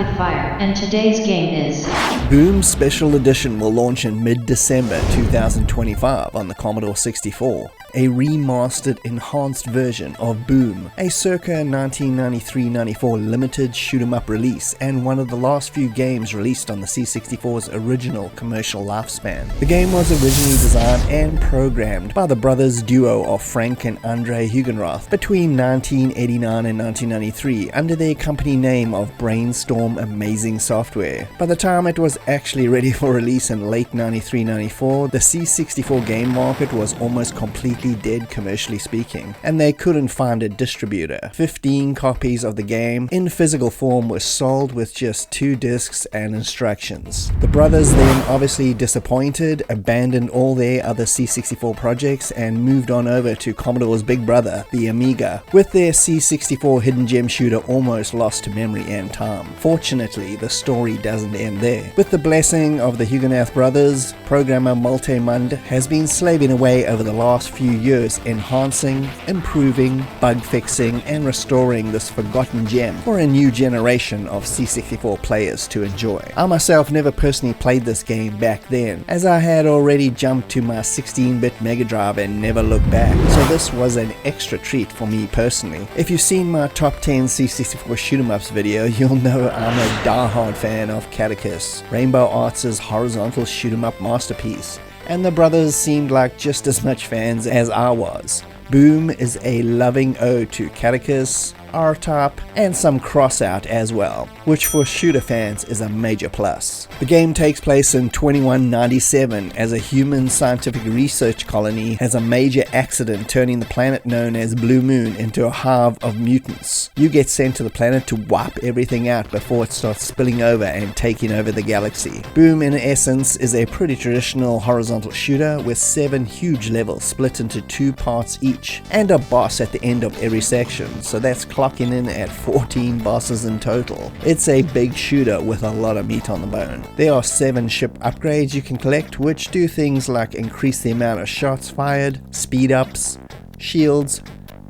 rapid fire, and today's game is Boom Special Edition will launch in mid-December 2025 on the Commodore 64. A remastered, enhanced version of Boom, a circa 1993-94 limited shoot-'em-up release and one of the last few games released on the C64's original commercial lifespan. The game was originally designed and programmed by the brothers duo of Frank and Andre Hugenroth between 1989 and 1993 under their company name of Brainstorm Amazing Software. By the time it was actually ready for release in late 93-94, the C64 game market was almost completely dead commercially speaking, and they couldn't find a distributor. 15 copies of the game in physical form were sold with just 2 discs and instructions. The brothers then, obviously disappointed, abandoned all their other C64 projects and moved on over to Commodore's big brother, the Amiga, with their C64 hidden gem shooter almost lost to memory and time. Fortunately, the story doesn't end there. With the blessing of the Hugenroth brothers, programmer Malte Mund has been slaving away over the last few years enhancing, improving, bug fixing and restoring this forgotten gem for a new generation of C64 players to enjoy. I myself never personally played this game back then, as I had already jumped to my 16-bit Mega Drive and never looked back, so this was an extra treat for me personally. If you've seen my top 10 C64 shoot-'em-ups video, you'll know I'm a die-hard fan of Catechus, Rainbow Arts' horizontal shoot-'em-up masterpiece, and the brothers seemed like just as much fans as I was. Boom is a loving ode to Catechus, R-Type, and some Crossout as well, which for shooter fans is a major plus. The game takes place in 2197 as a human scientific research colony has a major accident, turning the planet known as Blue Moon into a hive of mutants. You get sent to the planet to wipe everything out before it starts spilling over and taking over the galaxy. Boom in essence is a pretty traditional horizontal shooter with 7 huge levels split into 2 parts each, and a boss at the end of every section, so that's clocking in at 14 bosses in total. It's a big shooter with a lot of meat on the bone. There are 7 ship upgrades you can collect, which do things like increase the amount of shots fired, speed ups, shields,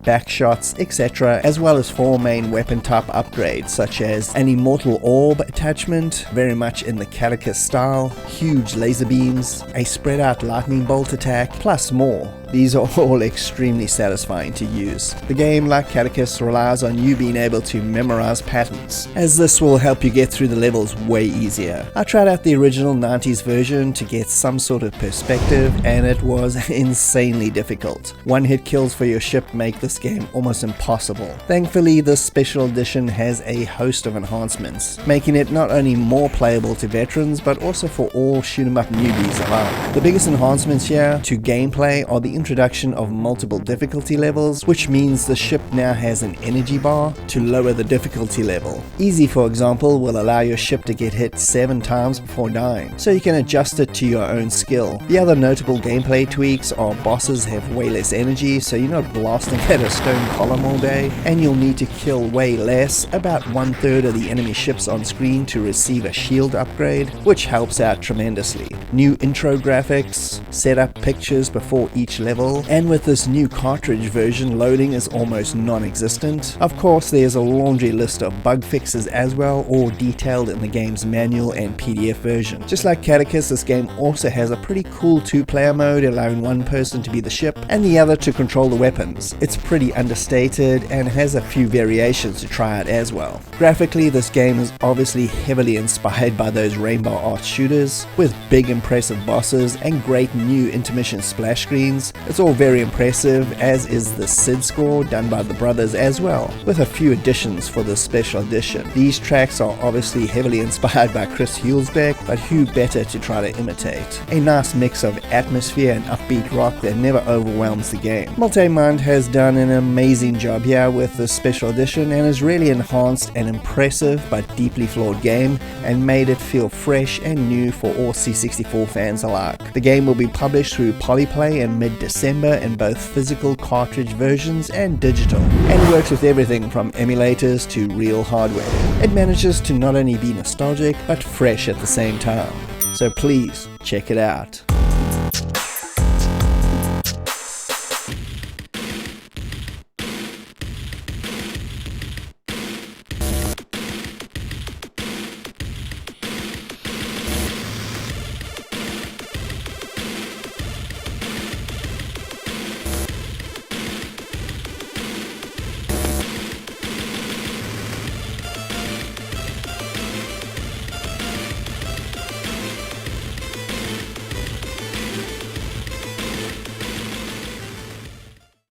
back shots, etc., as well as 4 main weapon type upgrades such as an immortal orb attachment, very much in the Catechus style, huge laser beams, a spread out lightning bolt attack, plus more. These are all extremely satisfying to use. The game, like Catechus, relies on you being able to memorize patterns, as this will help you get through the levels way easier. I tried out the original 90s version to get some sort of perspective, and it was insanely difficult. One-hit kills for your ship make this game almost impossible. Thankfully, this special edition has a host of enhancements, making it not only more playable to veterans, but also for all shoot-'em-up newbies alike. The biggest enhancements here to gameplay are the introduction of multiple difficulty levels, which means the ship now has an energy bar to lower the difficulty level. Easy, for example, will allow your ship to get hit 7 times before dying, so you can adjust it to your own skill. The other notable gameplay tweaks are bosses have way less energy, so you're not blasting at a stone column all day, and you'll need to kill way less, about 1/3 of the enemy ships on screen to receive a shield upgrade, which helps out tremendously. New intro graphics, set up pictures before each level, and with this new cartridge version, loading is almost non-existent. Of course, there's a laundry list of bug fixes as well, all detailed in the game's manual and PDF version. Just like Catechus, this game also has a pretty cool 2-player mode, allowing one person to be the ship and the other to control the weapons. It's pretty understated and has a few variations to try out as well. Graphically, this game is obviously heavily inspired by those Rainbow Arts shooters, with big impressive bosses and great new intermission splash screens. It's all very impressive, as is the SID score done by the brothers as well, with a few additions for this special edition. These tracks are obviously heavily inspired by Chris Hulsbeck, but who better to try to imitate? A nice mix of atmosphere and upbeat rock that never overwhelms the game. Malte Mund has done an amazing job here with this special edition and has really enhanced an impressive but deeply flawed game and made it feel fresh and new for all C64 fans alike. The game will be published through Polyplay in mid-December in both physical cartridge versions and digital, and works with everything from emulators to real hardware. It manages to not only be nostalgic but fresh at the same time, so please check it out.